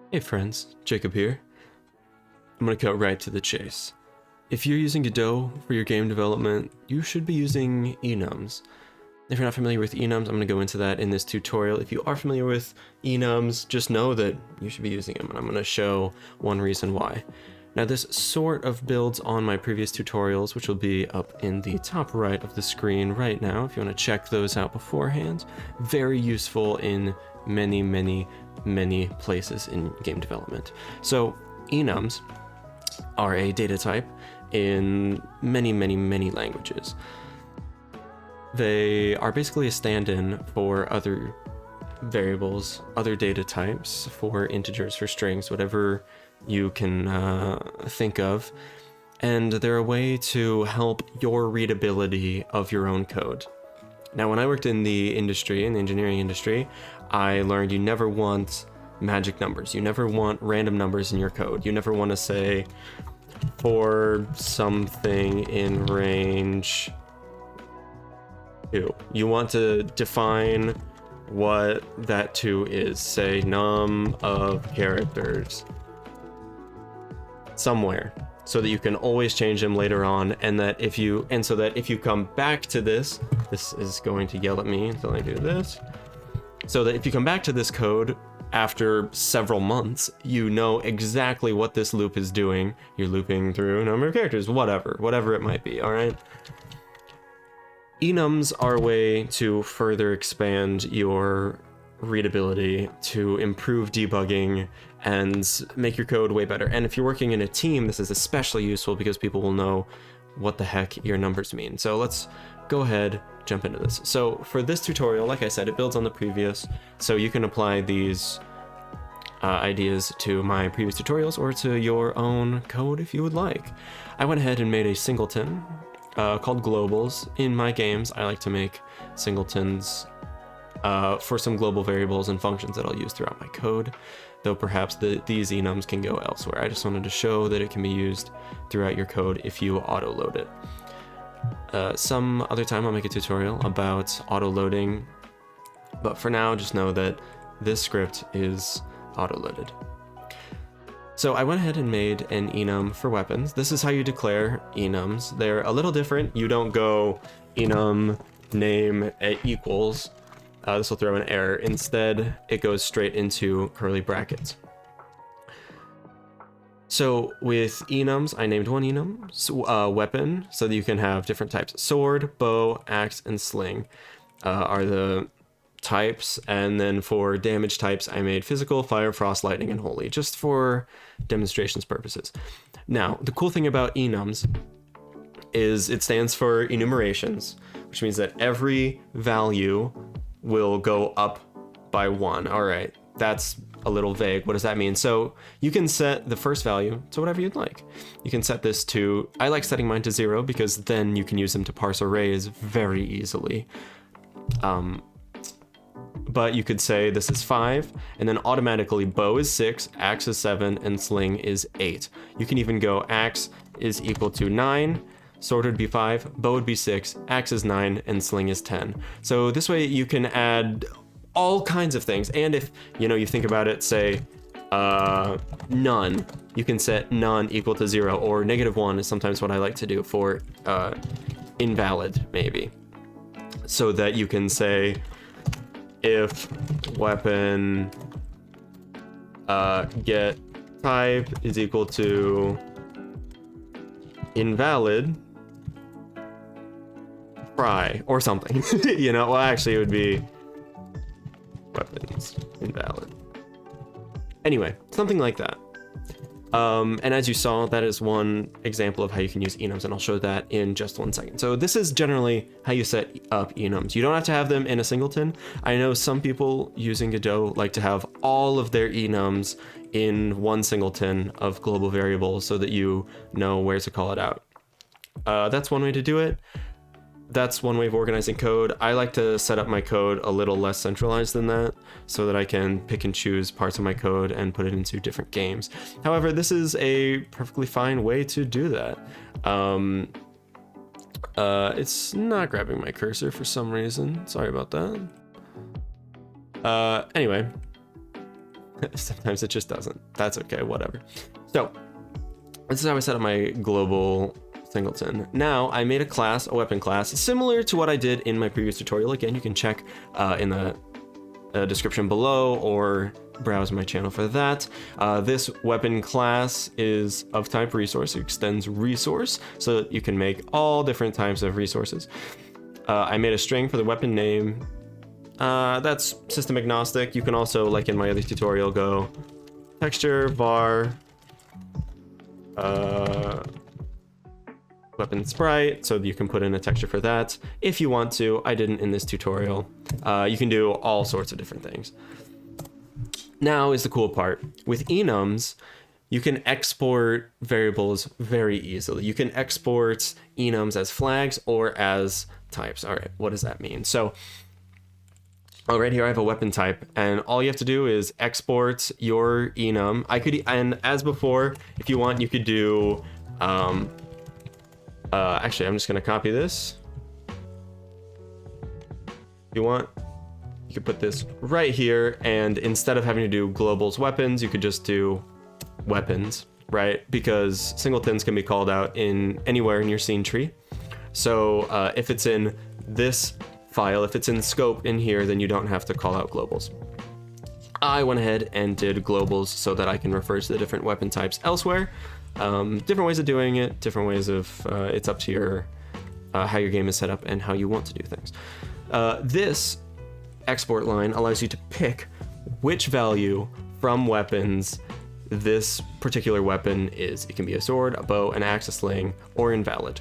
Hey friends, Jacob here. I'm gonna cut right to the chase. If you're using Godot for your game development, you should be using Enums. If you're not familiar with Enums, I'm gonna go into that in this tutorial. If you are familiar with Enums, just know that you should be using them, and I'm gonna show one reason why. Now this sort of builds on my previous tutorials, which will be up in the top right of the screen right now if you want to check those out beforehand. Very useful in many places in game development. So enums are a data type in many languages. They are basically a stand-in for other variables, other data types, for integers, for strings, whatever you can think of, and they're a way to help your readability of your own code. Now, when I worked in the industry, in the engineering industry, I learned you never want magic numbers. You never want random numbers in your code. You never want to say for something in range 2. You want to define what that 2 is. Say num of characters somewhere, so that you can always change them later on, and so that if you come back to this is going to yell at me until I do this, so that if you come back to this code after several months, you know exactly what this loop is doing. You're looping through a number of characters, whatever it might be, all right? Enums are a way to further expand your readability, to improve debugging, and make your code way better. And if you're working in a team, this is especially useful because people will know what the heck your numbers mean. So let's go ahead, jump into this. So for this tutorial, like I said, it builds on the previous, so you can apply these ideas to my previous tutorials or to your own code if you would like. I went ahead and made a singleton called globals. In my games, I like to make singletons for some global variables and functions that I'll use throughout my code, though perhaps these enums can go elsewhere. I just wanted to show that it can be used throughout your code if you auto-load it. Some other time I'll make a tutorial about auto-loading, but for now just know that this script is auto-loaded. So I went ahead and made an enum for weapons. This is how you declare enums. They're a little different. You don't go enum name equals. This will throw an error. Instead, it goes straight into curly brackets. So with enums, I named one enum, weapon, so that you can have different types. Sword, bow, axe, and sling are the types. And then for damage types, I made physical, fire, frost, lightning, and holy, just for demonstrations purposes. Now, the cool thing about enums is it stands for enumerations, which means that every value will go up by 1. All right, that's a little vague. What does that mean? So you can set the first value to whatever you'd like. You can set this to, I like setting mine to 0 because then you can use them to parse arrays very easily. But you could say this is 5, and then automatically bow is 6, axe is 7, and sling is 8. You can even go axe is equal to 9, sword would be 5, bow would be 6, axe is 9, and sling is 10. So this way you can add all kinds of things. And if, you think about it, say none, you can set none equal to 0, or -1 is sometimes what I like to do for invalid, maybe. So that you can say if weapon get type is equal to invalid fry or something. Well, actually it would be weapons invalid. Anyway, something like that. And as you saw, that is one example of how you can use enums, and I'll show that in just 1 second. So this is generally how you set up enums. You don't have to have them in a singleton. I know some people using Godot like to have all of their enums in one singleton of global variables so that you know where to call it out. That's one way to do it. That's one way of organizing code. I like to set up my code a little less centralized than that so that I can pick and choose parts of my code and put it into different games. However, this is a perfectly fine way to do that. It's not grabbing my cursor for some reason. Sorry about that. Anyway, Sometimes it just doesn't. That's okay, whatever. So this is how I set up my global Singleton. Now I made a class, a weapon class, similar to what I did in my previous tutorial. Again, you can check in the description below or browse my channel for that. This weapon class is of type resource. It extends resource so that you can make all different types of resources. I made a string for the weapon name. That's system agnostic. You can also, like in my other tutorial, go texture var weapon sprite, so you can put in a texture for that if you want to. I didn't in this tutorial. You can do all sorts of different things. Now is the cool part. With enums, you can export variables very easily. You can export enums as flags or as types. All right, what does that mean? So right here I have a weapon type, and all you have to do is export your enum. And as before, if you want, you could do actually, I'm just gonna copy this. If you want, you could put this right here, and instead of having to do globals weapons, you could just do weapons, right? Because singletons can be called out in anywhere in your scene tree. So if it's in this file, if it's in scope in here, then you don't have to call out globals. I went ahead and did globals so that I can refer to the different weapon types elsewhere. Different ways of doing it, different ways of, it's up to your, how your game is set up and how you want to do things. This export line allows you to pick which value from weapons this particular weapon is. It can be a sword, a bow, an axe, a sling, or invalid.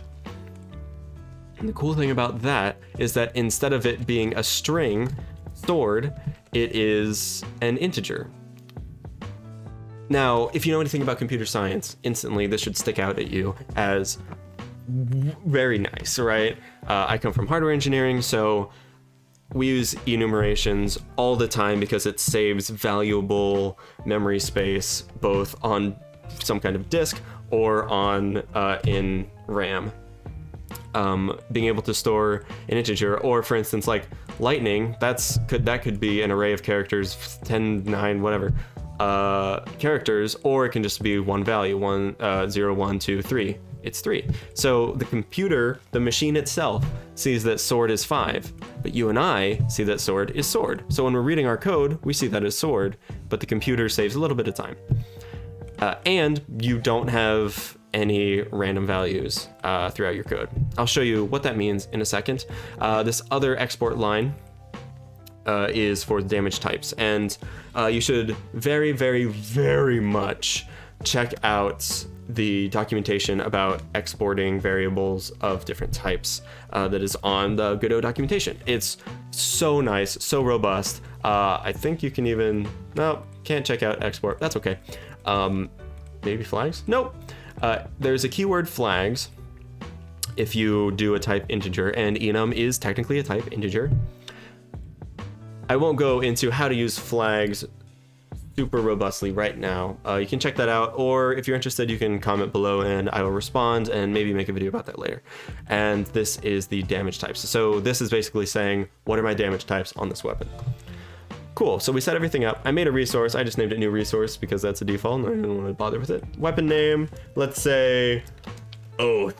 And the cool thing about that is that instead of it being a string sword, it is an integer. Now, if you know anything about computer science, instantly this should stick out at you as very nice, right? I come from hardware engineering, so we use enumerations all the time because it saves valuable memory space both on some kind of disk or on in RAM. Being able to store an integer, or for instance, like lightning, that could be an array of characters, 10, 9, whatever characters, or it can just be one value, 0, 1, 2, 3. It's 3. So the computer, the machine itself, sees that sword is 5, but you and I see that sword is sword. So when we're reading our code, we see that as sword, but the computer saves a little bit of time. And you don't have any random values throughout your code. I'll show you what that means in a second. This other export line is for the damage types, and you should very, very, very much check out the documentation about exporting variables of different types that is on the Godot documentation. It's so nice, so robust. I think you can even, no, can't check out export, that's okay. Maybe flags? Nope. There's a keyword flags if you do a type integer, and enum is technically a type integer. I won't go into how to use flags super robustly right now. You can check that out, or if you're interested, you can comment below and I will respond and maybe make a video about that later. And this is the damage types. So this is basically saying, what are my damage types on this weapon? Cool, so we set everything up. I made a resource, I just named it new resource because that's a default and I didn't want to bother with it. Weapon name, let's say Oath.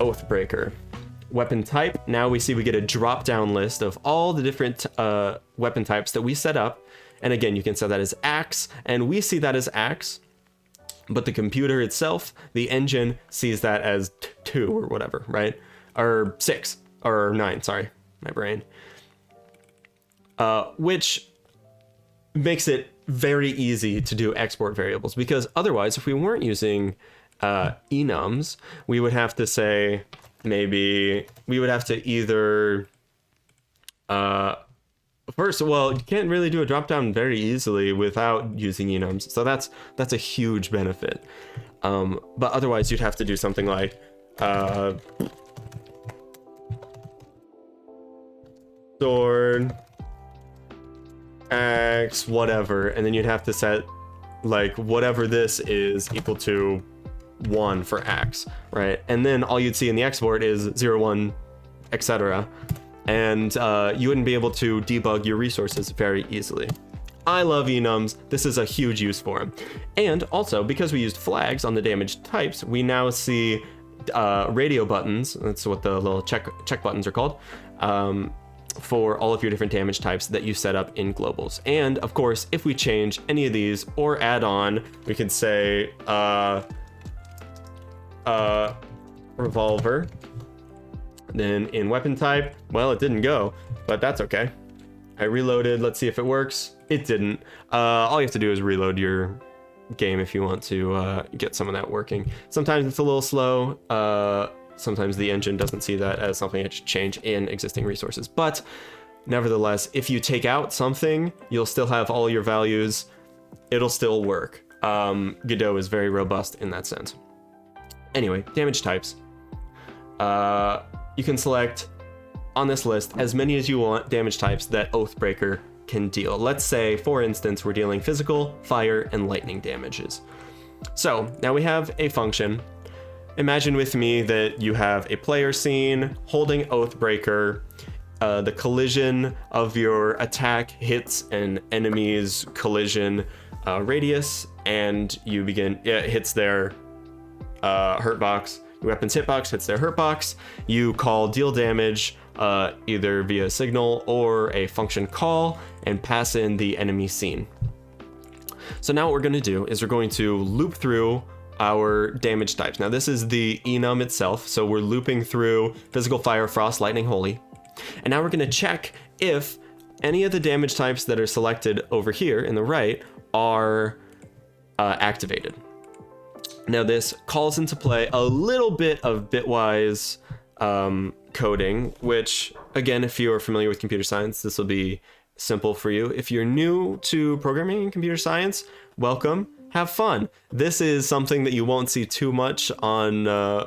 Oathbreaker. Weapon type, now we see we get a drop down list of all the different weapon types that we set up. And again, you can set that as axe, and we see that as axe, but the computer itself, the engine, sees that as 2 or whatever, right? Or 6, or 9, sorry, my brain. Which makes it very easy to do export variables, because otherwise, if we weren't using enums, we would have to say, maybe we would have to either first, well, you can't really do a drop down very easily without using enums, so that's a huge benefit. But otherwise you'd have to do something like sword, axe, whatever, and then you'd have to set like whatever this is equal to 1 for axe, right? And then all you'd see in the export is 0, 1, etc. And you wouldn't be able to debug your resources very easily. I love enums. This is a huge use for them. And also, because we used flags on the damage types, we now see radio buttons. That's what the little check buttons are called. For all of your different damage types that you set up in globals. And of course, if we change any of these or add on, we can say revolver. Then in weapon type, well, it didn't go, but that's okay. I reloaded. Let's see if it works. It didn't. All you have to do is reload your game if you want to get some of that working. Sometimes it's a little slow. Sometimes the engine doesn't see that as something that should change in existing resources. But nevertheless, if you take out something, you'll still have all your values. It'll still work. Godot is very robust in that sense. Anyway, damage types. You can select on this list as many as you want damage types that Oathbreaker can deal. Let's say, for instance, we're dealing physical, fire, and lightning damages. So now we have a function. Imagine with me that you have a player scene holding Oathbreaker. The collision of your attack hits an enemy's collision radius, and you begin. It hits their hurt box. Your weapon's hitbox hits their hurt box. You call deal damage either via signal or a function call and pass in the enemy scene. So now what we're going to do is we're going to loop through our damage types. Now this is the enum itself, so we're looping through physical, fire, frost, lightning, holy. And now we're going to check if any of the damage types that are selected over here in the right are activated. Now this calls into play a little bit of Bitwise coding, which again, if you're familiar with computer science, this will be simple for you. If you're new to programming and computer science, welcome. Have fun. This is something that you won't see too much on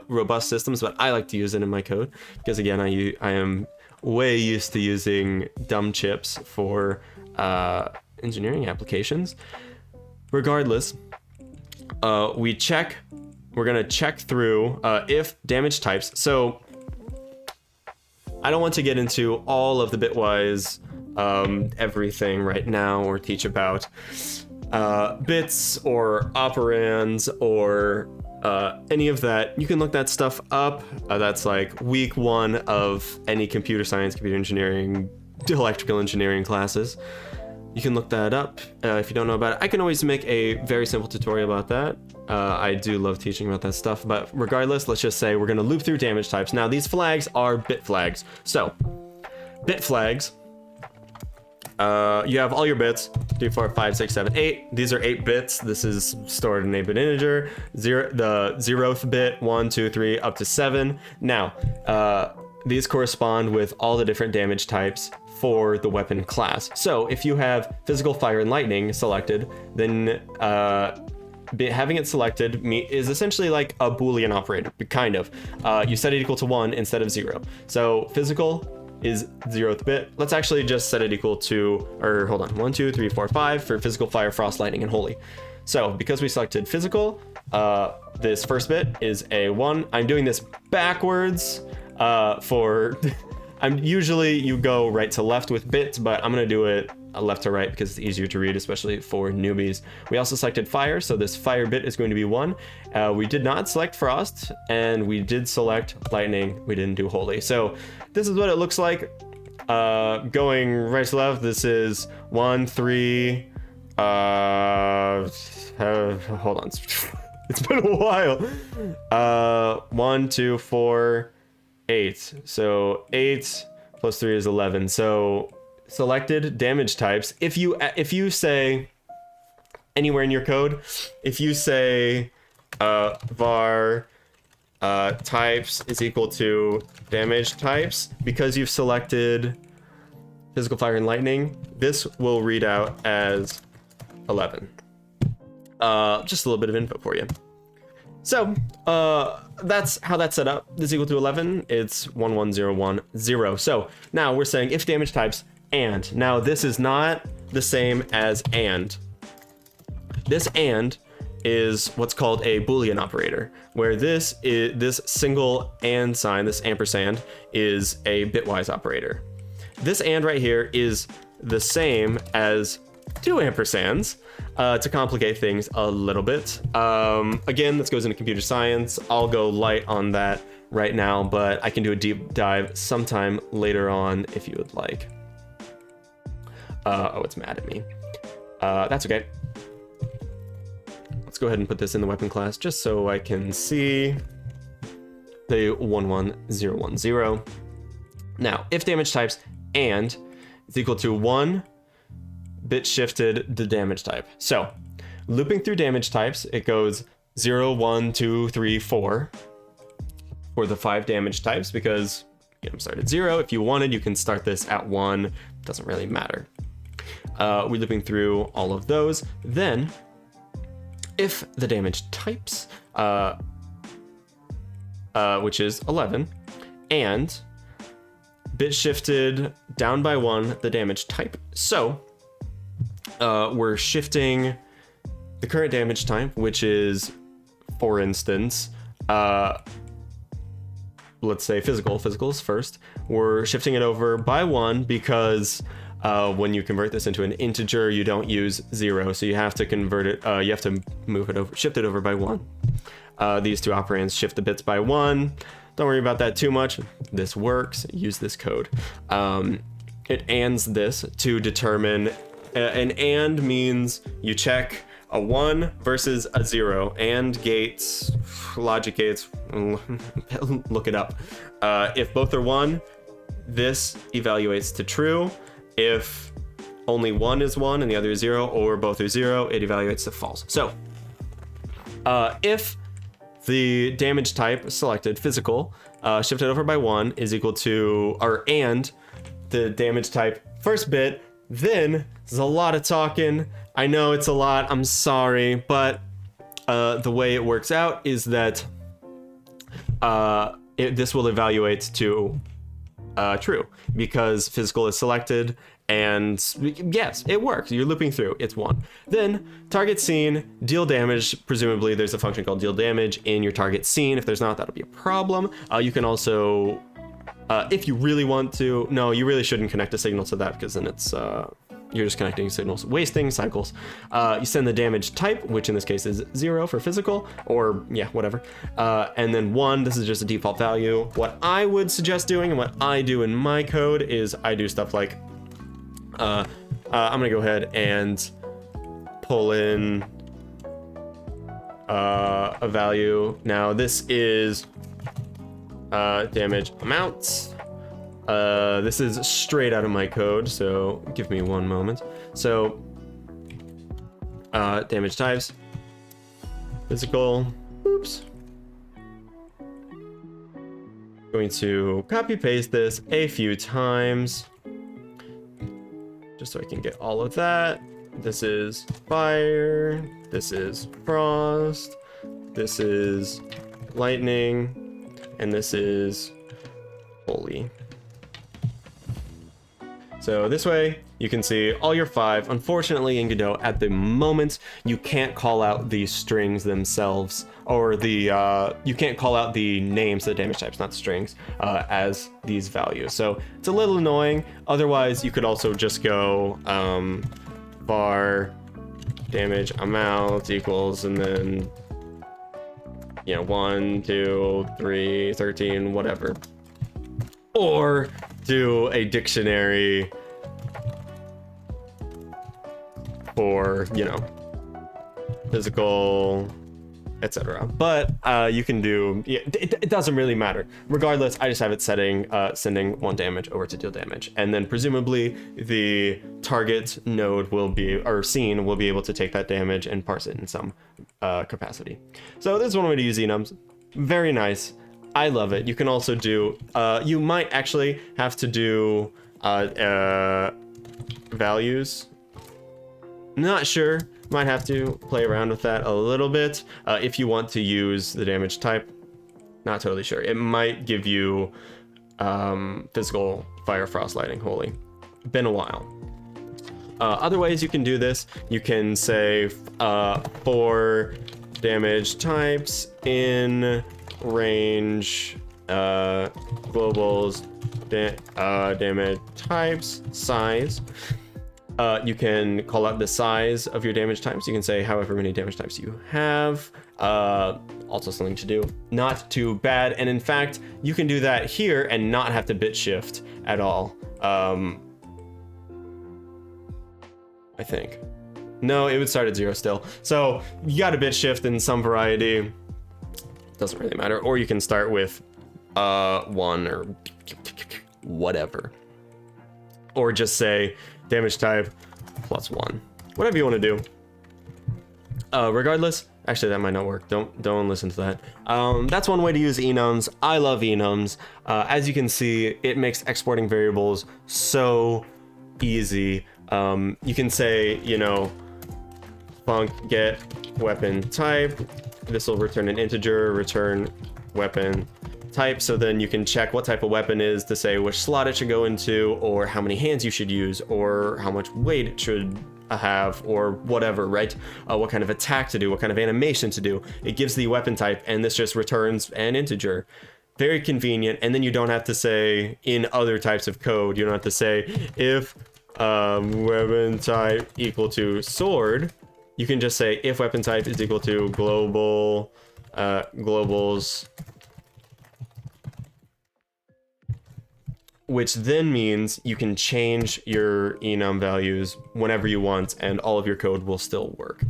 robust systems, but I like to use it in my code because, again, I am way used to using dumb chips for engineering applications. Regardless, we're going to check through if damage types. So I don't want to get into all of the Bitwise everything right now or teach about bits or operands or any of that. You can look that stuff up. That's like week 1 of any computer science, computer engineering, electrical engineering classes. You can look that up if you don't know about it. I can always make a very simple tutorial about that. I do love teaching about that stuff, but regardless, let's just say we're going to loop through damage types. Now these flags are bit flags. So bit flags, you have all your bits, 3, 4, 5, 6, 7, 8. These are 8 bits. This is stored in 8-bit integer. The 0th bit, 1, 2, 3, up to 7. Now, these correspond with all the different damage types for the weapon class. So if you have physical, fire, and lightning selected, then having it selected is essentially like a Boolean operator, kind of. You set it equal to 1 instead of 0. So physical is 0th bit. Let's actually just set it equal to, or hold on, 1, 2, 3, 4, 5 for physical, fire, frost, lightning, and holy. So because we selected physical, this first bit is a 1. I'm doing this backwards usually you go right to left with bits, but I'm going to do it left to right because it's easier to read, especially for newbies. We also selected fire, so this fire bit is going to be 1. We did not select frost, and we did select lightning. We didn't do holy. So this is what it looks like going right to left. This is 1, 3, hold on. It's been a while. 1, 2, 4, 8. So 8 plus 3 is 11. So selected damage types. If you say anywhere in your code, if you say var types is equal to damage types, because you've selected physical, fire, and lightning, this will read out as 11. Just a little bit of info for you. So that's how that's set up. This is equal to 11. It's 1, 1, 0, 1, 0. So now we're saying if damage types and. Now this is not the same as and. This and is what's called a Boolean operator, where this single and sign, this ampersand, is a bitwise operator. This and right here is the same as 2 ampersands to complicate things a little bit. Again, this goes into computer science. I'll go light on that right now, but I can do a deep dive sometime later on if you would like. Oh, it's mad at me. That's okay. Let's go ahead and put this in the weapon class just so I can see the 11010. Now, if damage types and is equal to 1 bit shifted the damage type. So, looping through damage types, it goes 0, 1, 2, 3, 4 for the 5 damage types because Enum started at 0. If you wanted, you can start this at 1. Doesn't really matter. We're looping through all of those. Then, if the damage types, which is 11, and bit shifted down by 1 the damage type. So, we're shifting the current damage type, which is, for instance, let's say physical. Physical is first. We're shifting it over by 1 because when you convert this into an integer, you don't use 0, so you have to convert it. You have to move it over, shift it over by 1. These two operands shift the bits by 1. Don't worry about that too much. This works. Use this code. It ands this to determine. An and means you check a 1 versus a 0. And gates, logic gates, look it up. If both are 1, this evaluates to true. If only one is 1 and the other is 0, or both are 0, it evaluates to false. So, if the damage type selected, physical, shifted over by 1 is equal to, or and the damage type first bit, then there's a lot of talking. I know it's a lot, I'm sorry, but the way it works out is that this will evaluate to true because physical is selected, and yes, it works. You're looping through. It's 1. Then target scene, deal damage. Presumably there's a function called deal damage in your target scene. If there's not, that'll be a problem. You can also, if you really want to, no, you really shouldn't connect a signal to that because then it's you're just connecting signals, wasting cycles. You send the damage type, which in this case is 0 for physical, or yeah, whatever. And then 1, this is just a default value. What I would suggest doing and what I do in my code is I do stuff like, I'm gonna go ahead and pull in a value. Now this is damage amounts. This is straight out of my code, so give me one moment. So, damage types, physical, oops. Going to copy paste this a few times, just so I can get all of that. This is fire, this is frost, this is lightning, and this is holy. So this way, you can see all your 5. Unfortunately, in Godot, at the moment, you can't call out the strings themselves, or the you can't call out the names, the damage types, not strings, as these values. So it's a little annoying. Otherwise, you could also just go var damage amount equals, and then 1, 2, 3, 13, whatever. Or do a dictionary for, physical, etc. But you can do, it doesn't really matter. Regardless, I just have it sending 1 damage over to deal damage. And then presumably the target node will be, or scene will be able to take that damage and parse it in some capacity. So this is one way to use enums. Very nice. I love it. You can also do, you might actually have to do values. Not sure. Might have to play around with that a little bit if you want to use the damage type. Not totally sure. It might give you physical, fire, frost, lightning, holy. Been a while. Other ways you can do this, you can say for damage types in range globals damage types size. You can call out the size of your damage types. You can say however many damage types you have. Also something to do. Not too bad. And in fact, you can do that here and not have to bit shift at all. I think. No, it would start at 0 still. So you got a bit shift in some variety. Doesn't really matter. Or you can start with 1 or whatever. Or just say damage type +1. Whatever you want to do. Regardless, actually that might not work. Don't listen to that. That's one way to use enums. I love enums. As you can see, it makes exporting variables so easy. You can say, you know, func get weapon type. This will return an integer, return weapon type. So then you can check what type of weapon is to say which slot it should go into, or how many hands you should use, or how much weight it should have, or whatever, right? What kind of attack to do, what kind of animation to do. It gives the weapon type, and this just returns an integer. Very convenient. And then you don't have to say in other types of code, you don't have to say if weapon type equal to sword. You can just say if weapon type is equal to global globals, which then means you can change your enum values whenever you want, and all of your code will still work.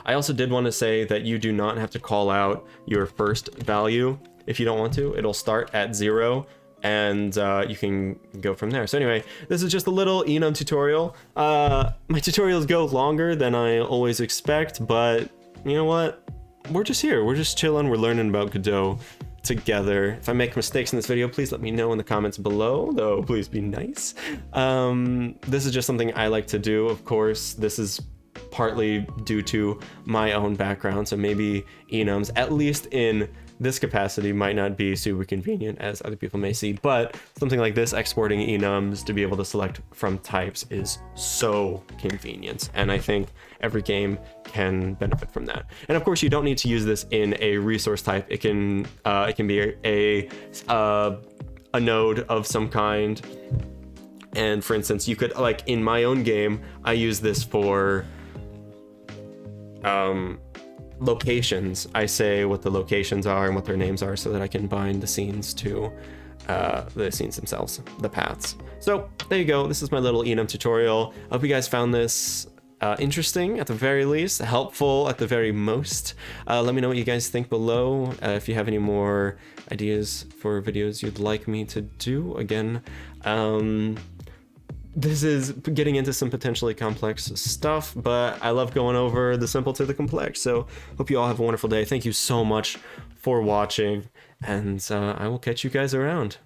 I also did want to say that you do not have to call out your first value if you don't want to. It'll start at 0, and you can go from there. So anyway, this is just a little enum tutorial. My tutorials go longer than I always expect, but you know what? We're just here. We're just chilling. We're learning about Godot together. If I make mistakes in this video, please let me know in the comments below, though please be nice. This is just something I like to do. Of course, this is partly due to my own background, so maybe enums, at least in this capacity, might not be super convenient as other people may see, but something like this, exporting enums to be able to select from types, is so convenient, and I think every game can benefit from that. And of course, you don't need to use this in a resource type. It can be a node of some kind. And for instance, you could, like in my own game, I use this for locations. I say what the locations are and what their names are so that I can bind the scenes to the scenes themselves, the paths. So there you go. This is my little enum tutorial. I hope you guys found this interesting at the very least, helpful at the very most. Let me know what you guys think below. If you have any more ideas for videos you'd like me to do. Again, this is getting into some potentially complex stuff, but I love going over the simple to the complex. So hope you all have a wonderful day. Thank you so much for watching, and I will catch you guys around.